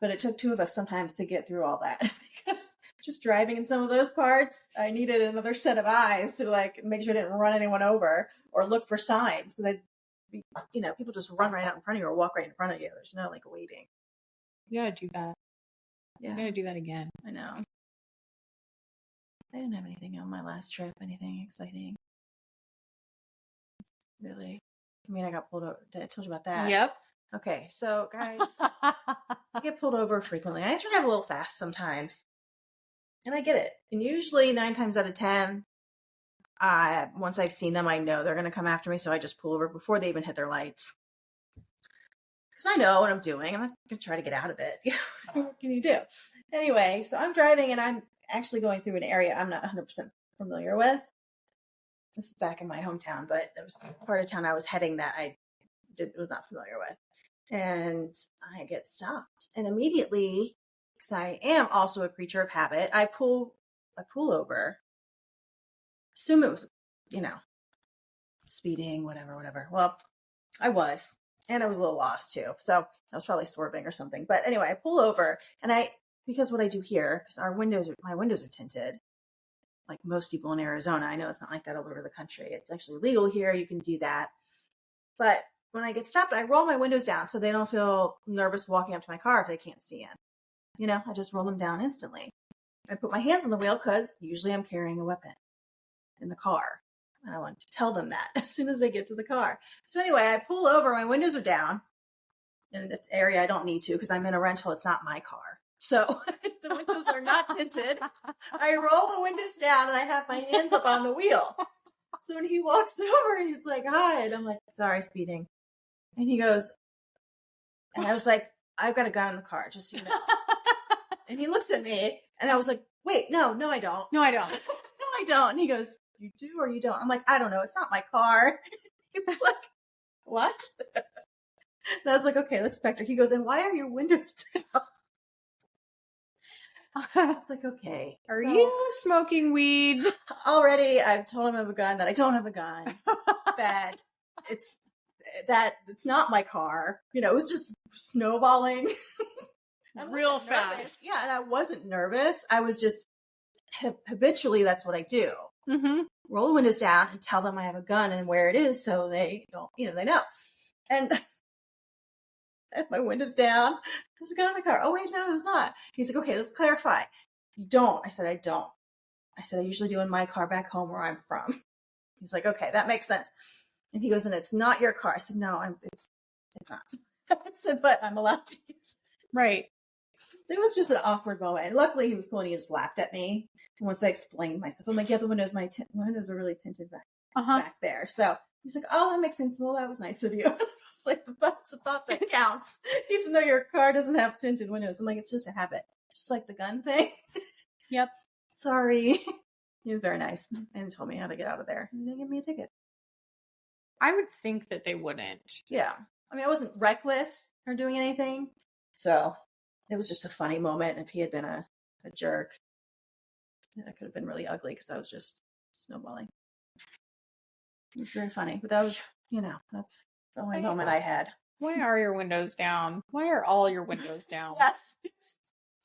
A: But it took two of us sometimes to get through all that because just driving in some of those parts, I needed another set of eyes to like make sure I didn't run anyone over or look for signs, because people just run right out in front of you or walk right in front of you. There's no like waiting.
B: You gotta do that.
A: Yeah.
B: You gotta do that again.
A: I know. I didn't have anything on my last trip, anything exciting. Really? I mean, I got pulled over. I told you about that.
B: Yep.
A: Okay, so guys, I get pulled over frequently. I try to drive a little fast sometimes. And I get it. And usually 9 times out of 10, once I've seen them, I know they're going to come after me. So I just pull over before they even hit their lights. Because I know what I'm doing. I'm not going to try to get out of it. What can you do? Anyway, so I'm driving and I'm actually going through an area I'm not 100% familiar with. This is back in my hometown, but it was part of town I was heading that I was not familiar with. And I get stopped. And immediately, because I am also a creature of habit, I pull over. Assume it was, speeding, whatever. Well, I was. And I was a little lost too. So I was probably swerving or something. But anyway, I pull over and because what I do here, because my windows are tinted, like most people in Arizona. I know it's not like that all over the country. It's actually legal here. You can do that. But when I get stopped, I roll my windows down so they don't feel nervous walking up to my car if they can't see in. I just roll them down instantly. I put my hands on the wheel because usually I'm carrying a weapon in the car. And I wanted to tell them that as soon as they get to the car. So anyway, I pull over. My windows are down in an area I don't need to because I'm in a rental. It's not my car. So the windows are not tinted. I roll the windows down and I have my hands up on the wheel. So when he walks over, he's like, hi. And I'm like, sorry, speeding. And he goes, and I was like, I've got a gun in the car, just so you know. And he looks at me and I was like, wait, no, I don't.
B: No, I don't.
A: No, I don't. And he goes, you do or you don't? I'm like, I don't know. It's not my car. He was like, what? And I was like, okay, let's specter. He goes, and why are your windows down? I was like, okay.
B: Are you smoking weed?
A: Already, I've told him I have a gun, that I don't have a gun, that it's not my car. You know, it was just snowballing.
B: Real fast.
A: Nervous. Yeah, and I wasn't nervous. I was just habitually, that's what I do.
B: Mm-hmm.
A: Roll the windows down and tell them I have a gun and where it is so they don't, they know. And I have my windows down. There's a gun in the car. Oh, wait, no, there's not. He's like, okay, let's clarify. You don't. I said, I don't. I said, I usually do in my car back home where I'm from. He's like, okay, that makes sense. And he goes, and it's not your car. I said, no, it's not. I said, but I'm allowed to use it.
B: Right.
A: It was just an awkward moment. And luckily he was cool and he just laughed at me. And once I explained myself, I'm like, yeah, the windows, my windows are really tinted back there. So he's like, oh, that makes sense. Well, that was nice of you. It's like, that's a thought that counts, even though your car doesn't have tinted windows. I'm like, it's just a habit. It's just like the gun thing.
B: Yep.
A: Sorry. He was very nice and told me how to get out of there. And they gave me a ticket.
B: I would think that they wouldn't.
A: Yeah. I mean, I wasn't reckless or doing anything. So it was just a funny moment. If he had been a jerk, that could have been really ugly because I was just snowballing. It was very funny. But that was, that's the only moment I had.
B: Why are your windows down? Why are all your windows down?
A: Yes.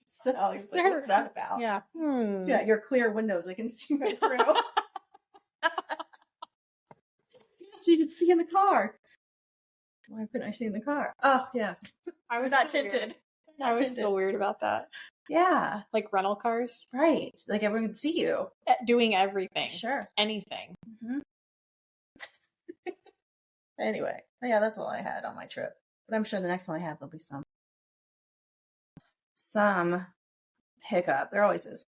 A: So I was like, what's that about?
B: Yeah.
A: Yeah, your clear windows. I can see right through. So you can see in the car. Why couldn't I see in the car? Oh, yeah.
B: I was
A: not tinted.
B: I was still weird about that.
A: Yeah.
B: Like rental cars?
A: Right. Like everyone can see you.
B: Doing everything.
A: Sure.
B: Anything.
A: Mm-hmm. Anyway. Yeah, that's all I had on my trip. But I'm sure the next one I have, there'll be some hiccup. There always is.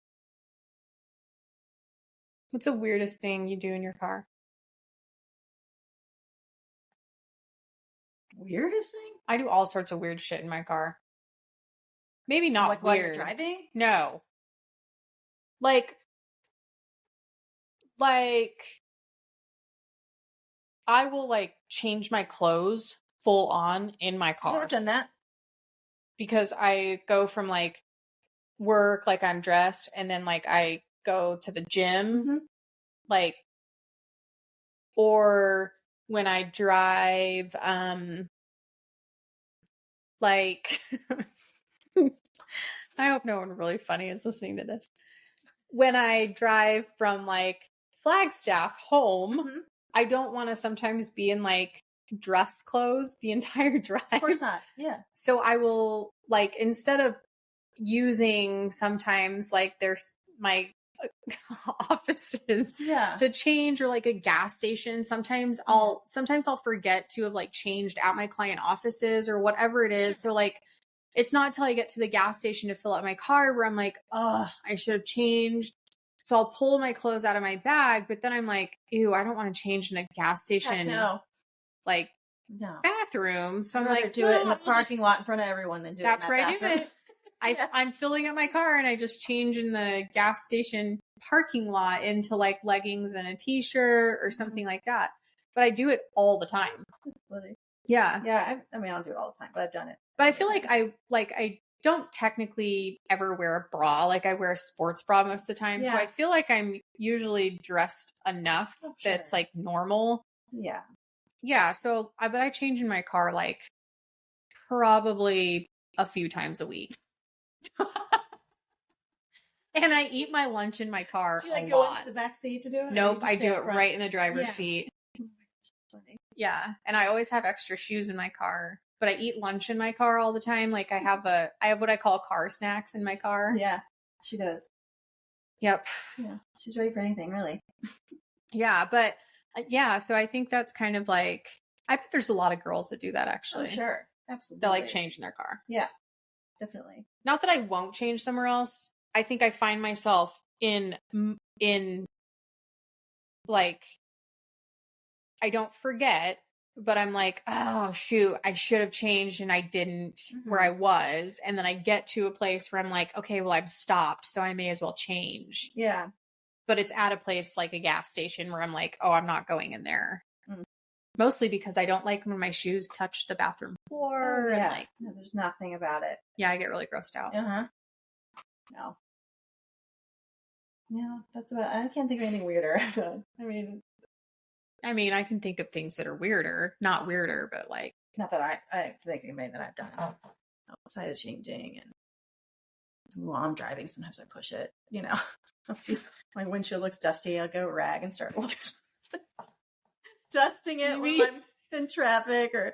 B: What's the weirdest thing you do in your car?
A: Weirdest thing?
B: I do all sorts of weird shit in my car. Maybe not
A: like
B: weird.
A: While you're driving?
B: No. Like I will change my clothes full on in my car.
A: Yeah, I've done that.
B: Because I go from work, I'm dressed, and then I go to the gym,
A: Mm-hmm.
B: or when I drive, I hope no one really funny is listening to this. When I drive from Flagstaff home,
A: Mm-hmm.
B: I don't want to sometimes be in dress clothes the entire drive.
A: Of course not. Yeah.
B: So I will instead of using sometimes there's my offices to change or a gas station. Sometimes I'll forget to have changed at my client offices or whatever it is. So it's not until I get to the gas station to fill up my car where I'm like, oh, I should have changed. So I'll pull my clothes out of my bag, but then I'm like, ew, I don't want to change in a gas station.
A: No.
B: Bathroom. So
A: I'd
B: I'm
A: rather do it in the parking lot in front of everyone than do
B: that's
A: it in
B: where
A: that
B: I do
A: bathroom.
B: it. I'm filling up my car and I just change in the gas station parking lot into leggings and a t-shirt or something like that. But I do it all the time.
A: That's funny.
B: Yeah.
A: Yeah. I mean, I don't do it all the time, but I've done it.
B: But I feel I don't technically ever wear a bra. I wear a sports bra most of the time.
A: Yeah.
B: So I feel like I'm usually dressed enough that's normal.
A: Yeah.
B: Yeah. So but I change in my car probably a few times a week. And I eat my lunch in my car
A: Do you
B: a
A: go
B: lot.
A: into the back seat to do it?
B: Nope, I do it right in the driver's seat.
A: Funny.
B: Yeah, and I always have extra shoes in my car. But I eat lunch in my car all the time. I have what I call car snacks in my car.
A: Yeah, she does.
B: Yep.
A: Yeah, she's ready for anything, really.
B: Yeah, but Yeah, so I think that's kind of like, I bet there's a lot of girls that do that
A: Oh,
B: actually.
A: sure. Absolutely.
B: That like change in their car.
A: Yeah, definitely.
B: Not that I won't change somewhere else. I think I find myself in like, I don't forget, but I'm like, oh shoot, I should have changed and I didn't where I was. And then I get to a place where I'm like, okay, well, I'm stopped, so I may as well change.
A: Yeah.
B: But it's at a place like a gas station where I'm like, oh, I'm not going in there.
A: Mm.
B: Mostly because I don't like when my shoes touch the bathroom floor.
A: Oh, yeah.
B: And like,
A: No, there's nothing about it.
B: yeah, I get really grossed out.
A: Uh-huh. No. No, that's about, I can't think of anything weirder.
B: I mean, I can think of things that are weirder. Not weirder, but like.
A: Not that I think of anything that I've done outside of changing. And while I'm driving, sometimes I push it, I'll see my windshield looks dusty. I'll go rag and start dusting it while I'm in traffic or,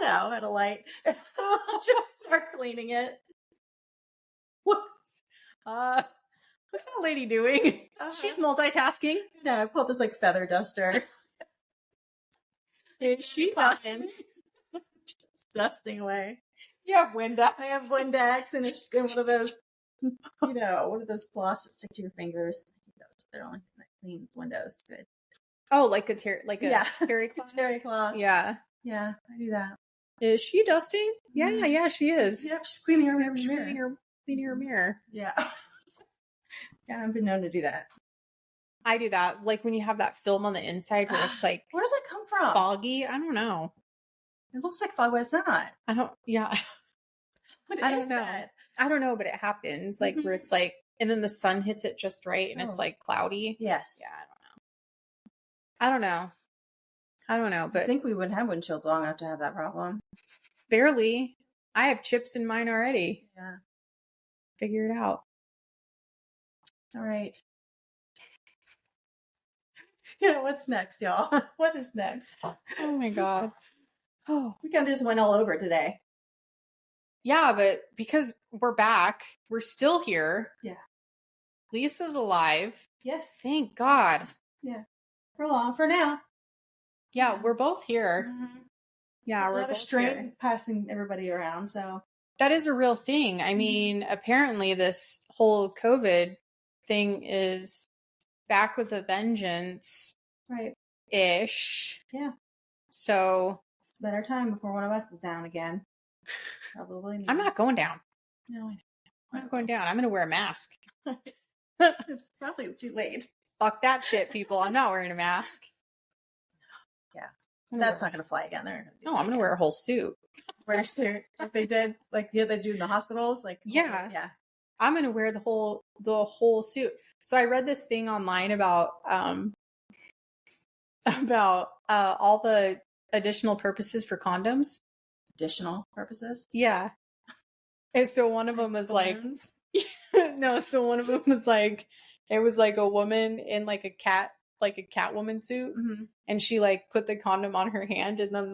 A: at a light. I'll just start cleaning it.
B: What's that lady doing? She's multitasking.
A: I pulled this feather duster.
B: Is she dusting?
A: Just dusting away.
B: You have Windex.
A: I have Windex, and it's just one of those, one of those cloths that stick to your fingers. They're only thing that cleans windows. Good.
B: Oh, like a terry cloth.
A: Terry cloth.
B: Yeah.
A: Yeah, I do that.
B: Is she dusting? Yeah, she is.
A: Yep, she's cleaning her mirror.
B: Cleaning her mirror.
A: Yeah. Yeah, I've been known to do that.
B: I do that. Like when you have that film on the inside where it's like,
A: where does it come from?
B: Foggy? I don't know.
A: It looks like fog, but it's not.
B: I don't know.
A: That?
B: I don't know, but it happens. Like where it's like, and then the sun hits it just right and it's like cloudy.
A: Yes.
B: Yeah, I don't know, but
A: I think we wouldn't have windshields long enough to have that problem.
B: Barely. I have chips in mine already.
A: Yeah.
B: Figure it out.
A: All right. Yeah, what's next, y'all? What is next?
B: Oh my God. Oh,
A: we kind of just went all over today.
B: Yeah, but because we're back, we're still here.
A: Yeah.
B: Lisa's alive.
A: Yes.
B: Thank God.
A: Yeah. We're along for now.
B: Yeah, we're both here.
A: Mm-hmm.
B: Yeah, we're
A: both
B: both
A: straight
B: here.
A: Passing everybody around, so.
B: That is a real thing. I mean, apparently this whole COVID thing is back with a vengeance.
A: Right.
B: Ish.
A: Yeah.
B: So.
A: It's a better time before one of us is down again. Probably.
B: I'm not going down.
A: No,
B: I'm not going down. I'm going to wear a mask.
A: It's probably too late.
B: Fuck that shit, people. I'm not wearing a mask.
A: Yeah. That's not going to fly again.
B: No, I'm going to wear a whole suit.
A: Wear a suit. Like they did, they do in the hospitals.
B: Yeah.
A: Yeah.
B: I'm going to wear the whole suit. So I read this thing online about all the additional purposes for condoms.
A: Additional purposes?
B: Yeah. And so one of them was
A: balloons?
B: No, so one of them was it was a woman in a Catwoman suit.
A: Mm-hmm.
B: And she put the condom on her hand and then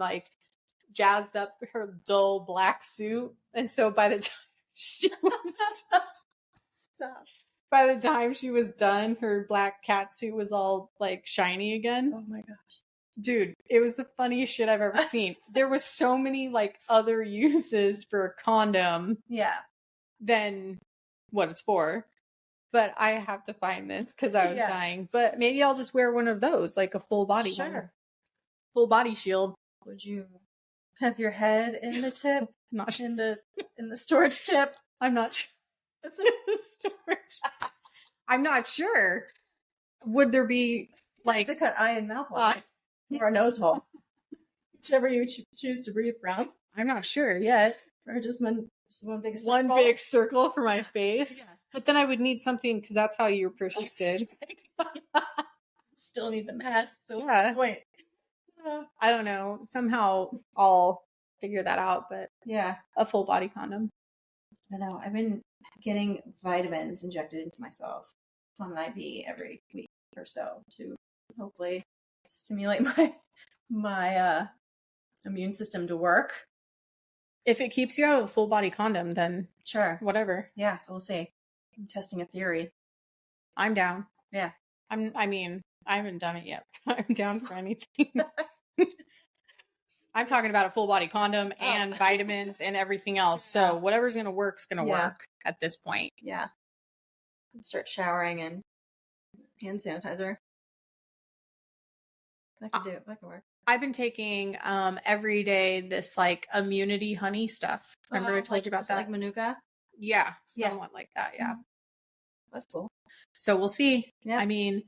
B: jazzed up her dull black suit. And so by the time she was
A: Stop.
B: By the time she was done, her black cat suit was all shiny again.
A: Oh my gosh.
B: Dude, it was the funniest shit I've ever seen. There was so many other uses for a condom.
A: Yeah.
B: Than what it's for. But I have to find this because I was dying. But maybe I'll just wear one of those, a full body one. Full body shield.
A: Would you have your head in the tip?
B: Not
A: in the storage tip?
B: I'm not sure. It's in the storage. I'm not sure. Would there be
A: to cut eye and mouth holes or a nose hole, whichever you choose to breathe from?
B: I'm not sure yet.
A: Or just one big circle.
B: One big circle for my face. Yeah. But then I would need something because that's how you're protected.
A: Still need the mask. So
B: yeah.
A: What's the point?
B: I don't know. Somehow I'll figure that out. But
A: yeah,
B: a full body condom.
A: I know. I've been getting vitamins injected into myself on an IV every week or so to hopefully stimulate my immune system to work.
B: If it keeps you out of a full body condom, then
A: sure,
B: whatever.
A: Yeah, so we'll see. I'm testing a theory.
B: I'm down.
A: Yeah,
B: I mean, I haven't done it yet. I'm down for anything. I'm talking about a full body condom and vitamins and everything else. So whatever's going to work is going to work at this point.
A: Yeah. Start showering and hand sanitizer. That could do it. That could work.
B: I've been taking every day this like immunity honey stuff. Remember I told you about that?
A: Like Manuka?
B: Yeah, somewhat like that. Yeah.
A: That's cool.
B: So we'll see.
A: Yeah.
B: I mean,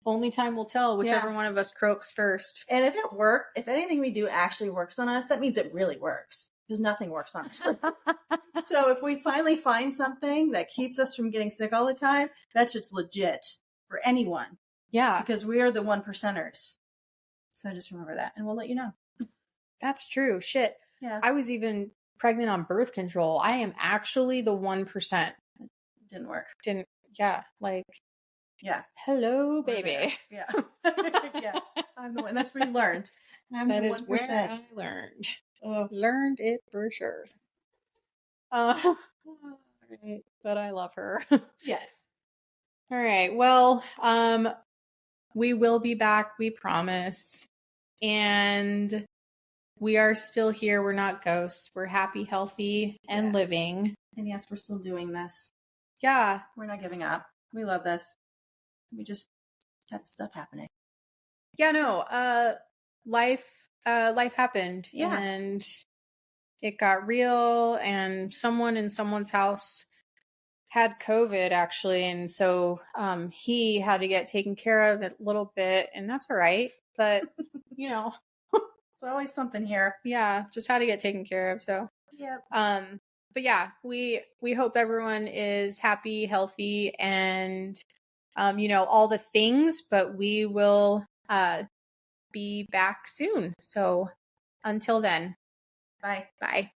B: only time will tell whichever one of us croaks first.
A: And if it worked, if anything we do actually works on us, that means it really works. Because nothing works on us. So if we finally find something that keeps us from getting sick all the time, that shit's legit for anyone.
B: Yeah.
A: Because we are the 1%ers. So just remember that, and we'll let you know.
B: That's true. Shit.
A: Yeah.
B: I was even pregnant on birth control. I am actually the 1%.
A: Didn't work.
B: Yeah. Like,
A: yeah.
B: Hello, baby.
A: Yeah. Yeah. I'm the one. That's where you learned.
B: That is 1%. Where I learned. Learned it for sure. Right. But I love her.
A: Yes.
B: All right. Well, we will be back, we promise. And we are still here. We're not ghosts. We're happy, healthy, and living.
A: And yes, we're still doing this.
B: Yeah.
A: We're not giving up. We love this. We just had stuff happening.
B: Yeah, no. Life happened.
A: Yeah.
B: And it got real, and someone in someone's house had COVID actually, and so he had to get taken care of a little bit, and that's all right. But you know,
A: it's always something here.
B: Yeah, just had to get taken care of. So
A: yep.
B: But yeah, we hope everyone is happy, healthy, and all the things. But we will be back soon. So until then,
A: bye.
B: Bye.